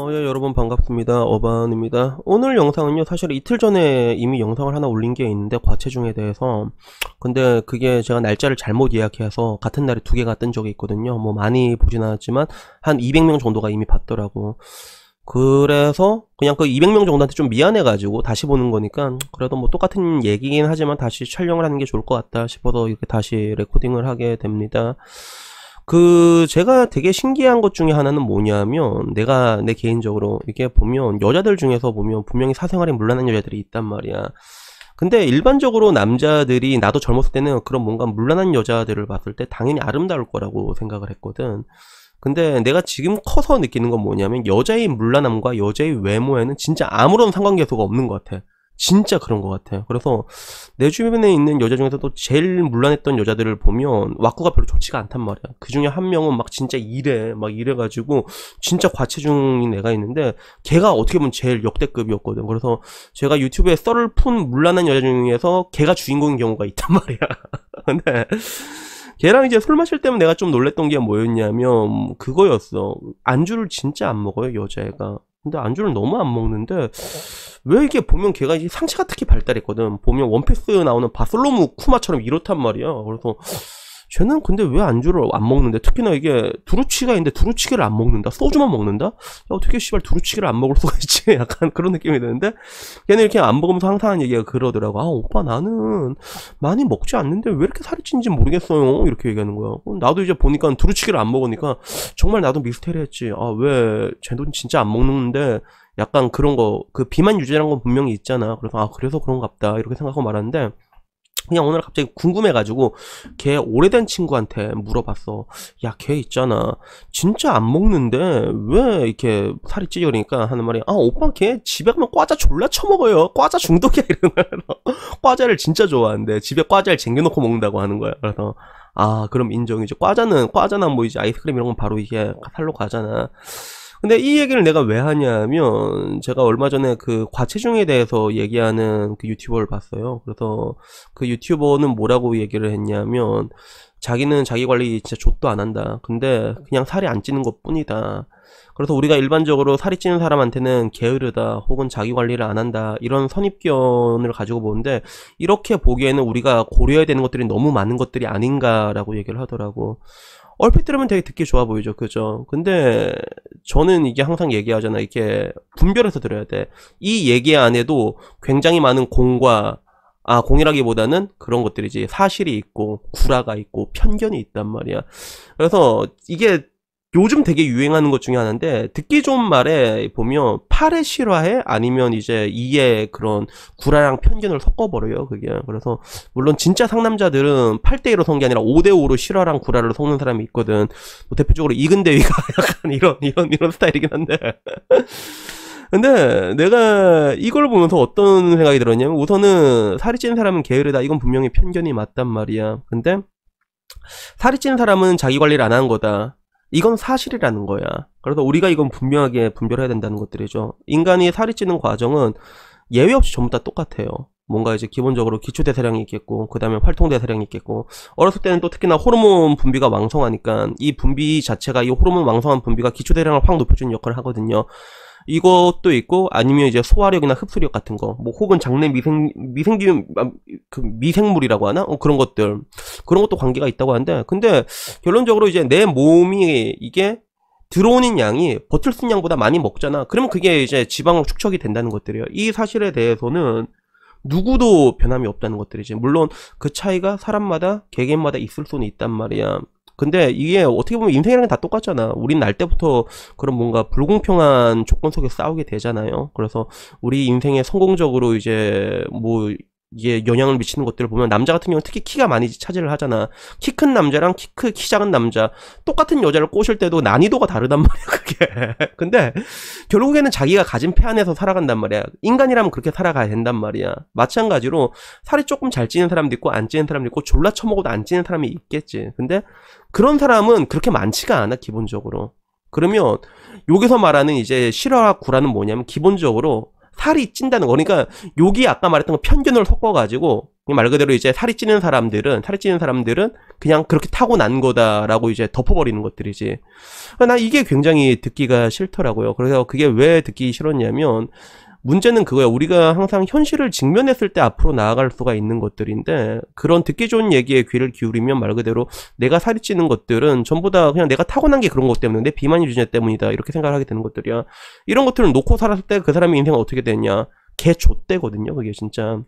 예, 여러분 반갑습니다. 어반입니다. 오늘 영상은요, 사실 이틀 전에 이미 영상을 하나 올린 게 있는데, 과체중에 대해서. 근데 그게 제가 날짜를 잘못 예약해서 같은 날에 두 개가 뜬 적이 있거든요. 뭐 많이 보진 않았지만, 한 200명 정도가 이미 봤더라고. 그래서 그냥 그 200명 정도한테 좀 미안해가지고 다시 보는 거니까, 그래도 뭐 똑같은 얘기긴 하지만 다시 촬영을 하는 게 좋을 것 같다 싶어서 이렇게 다시 레코딩을 하게 됩니다. 제가 되게 신기한 것 중에 하나는 뭐냐면, 내 개인적으로, 이게 보면, 여자들 중에서 보면, 분명히 사생활이 문란한 여자들이 있단 말이야. 근데 일반적으로 남자들이, 나도 젊었을 때는 그런 뭔가 문란한 여자들을 봤을 때 당연히 아름다울 거라고 생각을 했거든. 근데 내가 지금 커서 느끼는 건 뭐냐면, 여자의 문란함과 여자의 외모에는 진짜 아무런 상관계수가 없는 것 같아. 진짜 그런 것 같아요. 그래서 내 주변에 있는 여자 중에서도 제일 문란했던 여자들을 보면 왁구가 별로 좋지가 않단 말이야. 그 중에 한 명은 막 진짜 막 이래가지고 진짜 과체중인 애가 있는데, 걔가 어떻게 보면 제일 역대급이었거든. 그래서 제가 유튜브에 썰을 푼 문란한 여자 중에서 걔가 주인공인 경우가 있단 말이야. 근데 걔랑 이제 술 마실 때면 내가 좀 놀랬던 게 뭐였냐면 그거였어. 안주를 진짜 안 먹어요, 여자애가. 근데 안주를 너무 안 먹는데, 왜 이게 보면 걔가 이제 상체가 특히 발달했거든. 보면 원피스 나오는 바슬로무 쿠마처럼 이렇단 말이야. 그래서 쟤는 근데 왜 안주를 안 먹는데, 특히나 이게 두루치기가 있는데 두루치기를 안 먹는다? 소주만 먹는다? 야, 어떻게 씨발 두루치기를 안 먹을 수가 있지? 약간 그런 느낌이 드는데, 걔는 이렇게 안 먹으면서 항상 하는 얘기가 그러더라고. 아, 오빠 나는 많이 먹지 않는데 왜 이렇게 살이 찌는지 모르겠어요, 이렇게 얘기하는 거야. 나도 이제 보니까 두루치기를 안 먹으니까 정말 나도 미스테리했지. 아, 왜 쟤는 진짜 안 먹는데 약간 그런 거, 그 비만 유지라는 건 분명히 있잖아. 그래서 아, 그래서 그런갑다 이렇게 생각하고 말았는데, 그냥 오늘 갑자기 궁금해가지고 걔 오래된 친구한테 물어봤어. 야, 걔 있잖아, 진짜 안 먹는데 왜 이렇게 살이 찌지? 그러니까 하는 말이, 아, 오빠 걔 집에 가면 과자 졸라 처먹어요. 과자 중독이야, 이런 거야. 과자를 진짜 좋아하는데 집에 과자를 쟁여놓고 먹는다고 하는 거야. 그래서 아, 그럼 인정이죠. 과자나 뭐 이제 아이스크림 이런 건 바로 이게 살로 가잖아. 근데 이 얘기를 내가 왜 하냐면, 제가 얼마 전에 그 과체중에 대해서 얘기하는 그 유튜버를 봤어요. 그래서 그 유튜버는 뭐라고 얘기를 했냐면, 자기는 자기 관리 진짜 좆도 안 한다. 근데 그냥 살이 안 찌는 것 뿐이다. 그래서 우리가 일반적으로 살이 찌는 사람한테는 게으르다 혹은 자기 관리를 안 한다, 이런 선입견을 가지고 보는데, 이렇게 보기에는 우리가 고려해야 되는 것들이 너무 많은 것들이 아닌가라고 얘기를 하더라고. 얼핏 들으면 되게 듣기 좋아 보이죠, 그죠? 근데 저는 이게 항상 얘기하잖아. 이렇게 분별해서 들어야 돼. 이 얘기 안에도 굉장히 많은 공이라기보다는 그런 것들이지, 사실이 있고 구라가 있고 편견이 있단 말이야. 그래서 이게 요즘 되게 유행하는 것 중에 하나인데, 듣기 좋은 말에 보면 8에 실화해? 아니면 이제 2에 그런 구라랑 편견을 섞어버려요, 그게. 그래서 물론 진짜 상남자들은 8대1로 섞는 게 아니라 5대5로 실화랑 구라를 섞는 사람이 있거든. 뭐 대표적으로 이근대위가 약간 이런 스타일이긴 한데. 근데 내가 이걸 보면서 어떤 생각이 들었냐면, 우선은 살이 찌는 사람은 게으르다, 이건 분명히 편견이 맞단 말이야. 근데 살이 찌는 사람은 자기 관리를 안 하는 거다, 이건 사실이라는 거야. 그래서 우리가 이건 분명하게 분별해야 된다는 것들이죠. 인간이 살이 찌는 과정은 예외 없이 전부 다 똑같아요. 뭔가 이제 기본적으로 기초대사량이 있겠고, 그 다음에 활동대사량이 있겠고, 어렸을 때는 또 특히나 호르몬 분비가 왕성하니까 이 분비 자체가, 이 호르몬 왕성한 분비가 기초대사량을 확 높여주는 역할을 하거든요. 이것도 있고, 아니면 이제 소화력이나 흡수력 같은 거, 뭐 혹은 장내 미생균, 그 미생물이라고 하나? 그런 것들, 그런 것도 관계가 있다고 하는데, 근데 결론적으로 이제 내 몸이 이게 들어오는 양이 버틸 수 있는 양보다 많이 먹잖아. 그러면 그게 이제 지방으로 축적이 된다는 것들이에요. 이 사실에 대해서는 누구도 변함이 없다는 것들이지. 물론 그 차이가 사람마다 개개인마다 있을 수는 있단 말이야. 근데 이게 어떻게 보면 인생이랑 다 똑같잖아. 우린 날 때부터 그런 뭔가 불공평한 조건 속에 싸우게 되잖아요. 그래서 우리 인생에 성공적으로 이제 뭐 이게 영향을 미치는 것들을 보면, 남자 같은 경우는 특히 키가 많이 차지를 하잖아. 키 큰 남자랑 키 작은 남자, 똑같은 여자를 꼬실 때도 난이도가 다르단 말이야, 그게. 근데 결국에는 자기가 가진 폐 안에서 살아간단 말이야. 인간이라면 그렇게 살아가야 된단 말이야. 마찬가지로 살이 조금 잘 찌는 사람도 있고 안 찌는 사람도 있고, 졸라 처먹어도 안 찌는 사람이 있겠지. 근데 그런 사람은 그렇게 많지가 않아, 기본적으로. 그러면 여기서 말하는 이제 실화와 구라는 뭐냐면, 기본적으로 살이 찐다는 거. 그러니까 여기 아까 말했던 거 편견을 섞어가지고 말 그대로 이제 살이 찌는 사람들은 그냥 그렇게 타고난 거다라고 이제 덮어버리는 것들이지. 난 이게 굉장히 듣기가 싫더라고요. 그래서 그게 왜 듣기 싫었냐면, 문제는 그거야. 우리가 항상 현실을 직면했을 때 앞으로 나아갈 수가 있는 것들인데, 그런 듣기 좋은 얘기에 귀를 기울이면 말 그대로 내가 살이 찌는 것들은 전부 다 그냥 내가 타고난 게 그런 것 때문에, 내 비만 유전자 때문이다, 이렇게 생각을 하게 되는 것들이야. 이런 것들을 놓고 살았을 때 그 사람의 인생은 어떻게 되냐, 개 좆대거든요, 그게 진짜.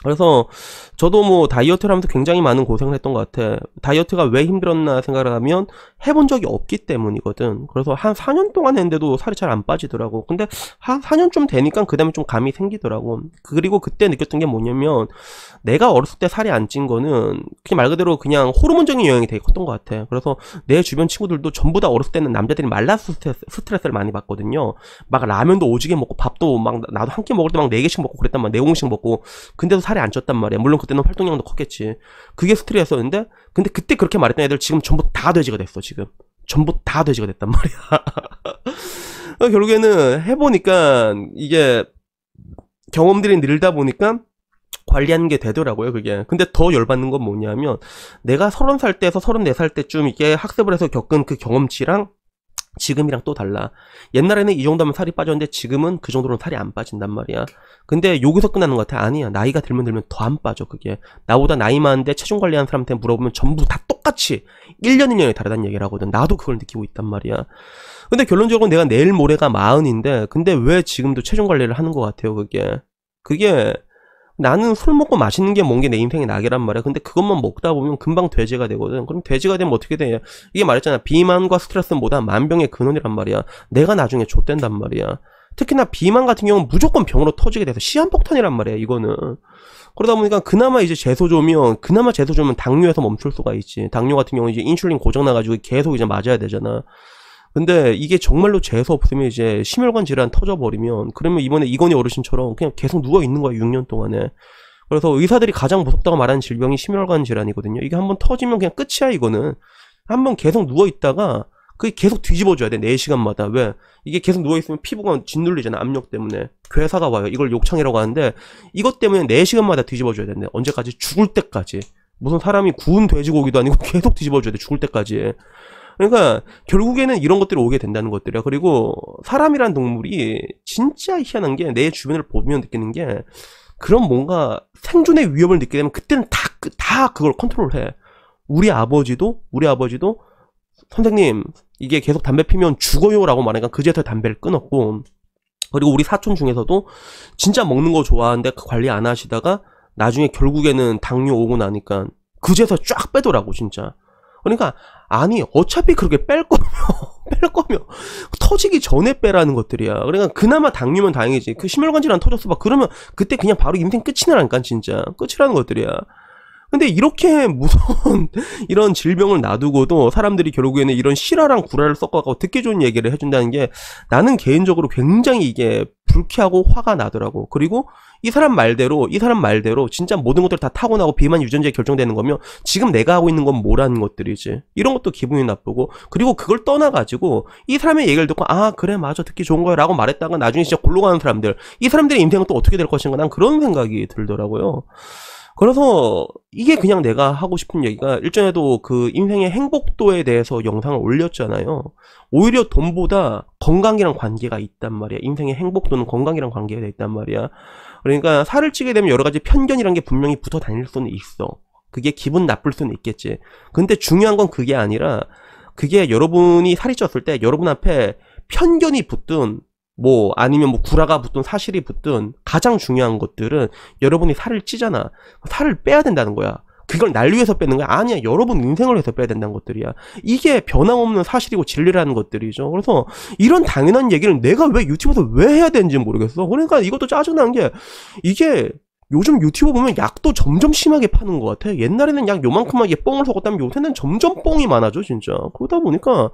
그래서 저도 뭐 다이어트를 하면서 굉장히 많은 고생을 했던 것 같아. 다이어트가 왜 힘들었나 생각을 하면 해본 적이 없기 때문이거든. 그래서 한 4년 동안 했는데도 살이 잘 안 빠지더라고. 근데 한 4년쯤 되니까 그 다음에 좀 감이 생기더라고. 그리고 그때 느꼈던 게 뭐냐면, 내가 어렸을 때 살이 안 찐 거는 그냥 말 그대로 그냥 호르몬적인 영향이 되게 컸던 것 같아. 그래서 내 주변 친구들도 전부 다 어렸을 때는 남자들이 말라서 스트레스를 많이 받거든요. 막 라면도 오지게 먹고 밥도 막 나도 한 끼 먹을 때 막 4개씩 먹고 그랬단 말이야. 4공씩 먹고. 근데도 살이 안 쪘단 말이야. 물론 그때는 활동량도 컸겠지. 그게 스트레스였는데, 근데 그때 그렇게 말했던 애들 지금 전부 다 돼지가 됐어. 지금 전부 다 돼지가 됐단 말이야. 결국에는 해보니까 이게 경험들이 늘다 보니까 관리하는 게 되더라고요, 그게. 근데 더 열받는 건 뭐냐면, 내가 30살 때에서 34살 때쯤 이게 학습을 해서 겪은 그 경험치랑 지금이랑 또 달라. 옛날에는 이 정도면 살이 빠졌는데 지금은 그 정도로는 살이 안 빠진단 말이야. 근데 여기서 끝나는 것 같아. 아니야. 나이가 들면 더 안 빠져, 그게. 나보다 나이 많은데 체중 관리하는 사람한테 물어보면 전부 다 똑같이 1년 1년이 다르다는 얘기를 하거든. 나도 그걸 느끼고 있단 말이야. 근데 결론적으로 내가 내일 모레가 40인데 근데 왜 지금도 체중 관리를 하는 것 같아요, 그게 나는 술 먹고 맛있는 게 뭔 게 내 인생의 낙이란 말이야. 근데 그것만 먹다 보면 금방 돼지가 되거든. 그럼 돼지가 되면 어떻게 돼? 이게 말했잖아. 비만과 스트레스는 뭐다? 만병의 근원이란 말이야. 내가 나중에 좆된단 말이야. 특히나 비만 같은 경우는 무조건 병으로 터지게 돼서 시한폭탄이란 말이야, 이거는. 그러다 보니까 그나마 재수 좋으면 당뇨에서 멈출 수가 있지. 당뇨 같은 경우는 이제 인슐린 고장나가지고 계속 이제 맞아야 되잖아. 근데 이게 정말로 재수 없으면 이제 심혈관 질환 터져버리면, 그러면 이번에 이건희 어르신처럼 그냥 계속 누워있는 거야, 6년 동안에. 그래서 의사들이 가장 무섭다고 말하는 질병이 심혈관 질환이거든요. 이게 한번 터지면 그냥 끝이야, 이거는. 한번 계속 누워있다가 그게 계속 뒤집어줘야 돼, 4시간마다. 왜? 이게 계속 누워있으면 피부가 짓눌리잖아, 압력 때문에. 괴사가 와요. 이걸 욕창이라고 하는데, 이것 때문에 4시간마다 뒤집어줘야 된대. 언제까지? 죽을 때까지. 무슨 사람이 구운 돼지고기도 아니고 계속 뒤집어줘야 돼, 죽을 때까지. 그러니까 결국에는 이런 것들이 오게 된다는 것들이야. 그리고 사람이란 동물이 진짜 희한한 게, 내 주변을 보면 느끼는 게, 그런 뭔가 생존의 위협을 느끼게 되면 그때는 다 그걸 컨트롤해. 우리 아버지도 선생님 이게 계속 담배 피면 죽어요 라고 말하니까 그제서야 담배를 끊었고, 그리고 우리 사촌 중에서도 진짜 먹는 거 좋아하는데 관리 안 하시다가 나중에 결국에는 당뇨 오고 나니까 그제서 쫙 빼더라고, 진짜. 그러니까 아니 어차피 그렇게 뺄 거면 터지기 전에 빼라는 것들이야. 그러니까 그나마 당뇨면 다행이지. 그 심혈관 질환 터졌어 봐, 그러면 그때 그냥 바로 인생 끝이라니까, 진짜 끝이라는 것들이야. 근데 이렇게 무서운 이런 질병을 놔두고도 사람들이 결국에는 이런 실화랑 구라를 섞어가고 듣기 좋은 얘기를 해준다는 게 나는 개인적으로 굉장히 이게 불쾌하고 화가 나더라고. 그리고 이 사람 말대로 진짜 모든 것들 다 타고나고 비만 유전자에 결정되는 거면 지금 내가 하고 있는 건 뭐라는 것들이지. 이런 것도 기분이 나쁘고, 그리고 그걸 떠나가지고 이 사람의 얘기를 듣고 아 그래 맞아 듣기 좋은 거야 라고 말했다가 나중에 진짜 골로 가는 사람들, 이 사람들의 인생은 또 어떻게 될 것인가, 난 그런 생각이 들더라고요. 그래서 이게 그냥 내가 하고 싶은 얘기가, 일전에도 그 인생의 행복도에 대해서 영상을 올렸잖아요. 오히려 돈보다 건강이랑 관계가 있단 말이야. 인생의 행복도는 건강이랑 관계가 있단 말이야. 그러니까 살을 찌게 되면 여러 가지 편견이란 게 분명히 붙어 다닐 수는 있어. 그게 기분 나쁠 수는 있겠지. 근데 중요한 건 그게 아니라, 그게 여러분이 살이 쪘을 때 여러분 앞에 편견이 붙든 뭐 아니면 뭐 구라가 붙든 사실이 붙든 가장 중요한 것들은 여러분이 살을 찌잖아. 살을 빼야 된다는 거야. 그걸 날 위해서 빼는 거야? 아니야. 여러분 인생을 위해서 빼야 된다는 것들이야. 이게 변함없는 사실이고 진리라는 것들이죠. 그래서 이런 당연한 얘기를 내가 왜 유튜브에서 왜 해야 되는지 모르겠어. 그러니까 이것도 짜증난 게, 이게 요즘 유튜브 보면 약도 점점 심하게 파는 것 같아. 옛날에는 약 요만큼만 뻥을 섞었다면 요새는 점점 뻥이 많아져, 진짜. 그러다 보니까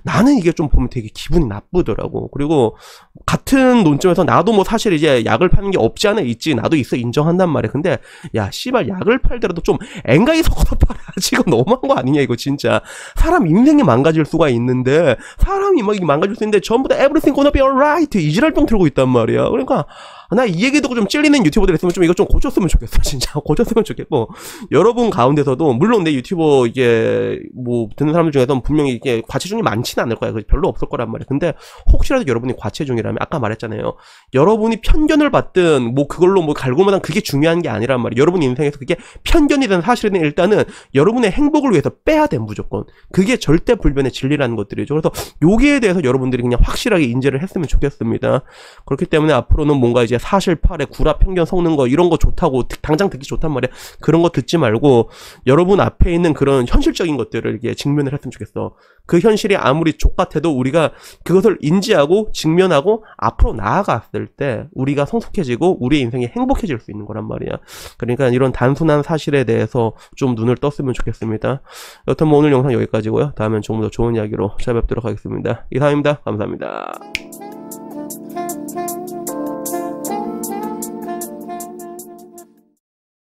나는 이게 좀 보면 되게 기분이 나쁘더라고. 그리고 같은 논점에서 나도 뭐 사실 이제 약을 파는 게 없지 않아 있지. 나도 있어, 인정한단 말이야. 근데 야 씨발, 약을 팔더라도 좀 앵가이 섞어서 팔아야지. 이거 너무한 거 아니냐, 이거 진짜. 사람 인생이 망가질 수가 있는데, 사람이 막 망가질 수 있는데 전부 다 everything gonna be alright 이 지랄병 들고 있단 말이야. 그러니까 나 이 얘기 듣고 좀 찔리는 유튜버들 있으면 좀 이거 좀 고쳤으면 좋겠어. 진짜 고쳤으면 좋겠고, 여러분 가운데서도 물론 내 유튜버 이게 뭐 듣는 사람들 중에서는 분명히 이게 과체중이 많지는 않을 거야. 별로 없을 거란 말이야. 근데 혹시라도 여러분이 과체중이라면 아까 말했잖아요. 여러분이 편견을 받든 뭐 그걸로 뭐 갈고마단 그게 중요한 게 아니란 말이야. 여러분 인생에서 그게 편견이 된 사실은 일단은 여러분의 행복을 위해서 빼야 돼. 무조건 그게 절대 불변의 진리라는 것들이죠. 그래서 여기에 대해서 여러분들이 그냥 확실하게 인지를 했으면 좋겠습니다. 그렇기 때문에 앞으로는 뭔가 이제 사실팔에 구라 편견 섞는 거 이런 거 좋다고 당장 듣기 좋단 말이야. 그런 거 듣지 말고 여러분 앞에 있는 그런 현실적인 것들을 이게 직면을 했으면 좋겠어. 그 현실이 아무리 족같아도 우리가 그것을 인지하고 직면하고 앞으로 나아갔을 때 우리가 성숙해지고 우리의 인생이 행복해질 수 있는 거란 말이야. 그러니까 이런 단순한 사실에 대해서 좀 눈을 떴으면 좋겠습니다. 여튼 뭐 오늘 영상 여기까지고요. 다음엔 조금 더 좋은 이야기로 찾아뵙도록 하겠습니다. 이상입니다. 감사합니다.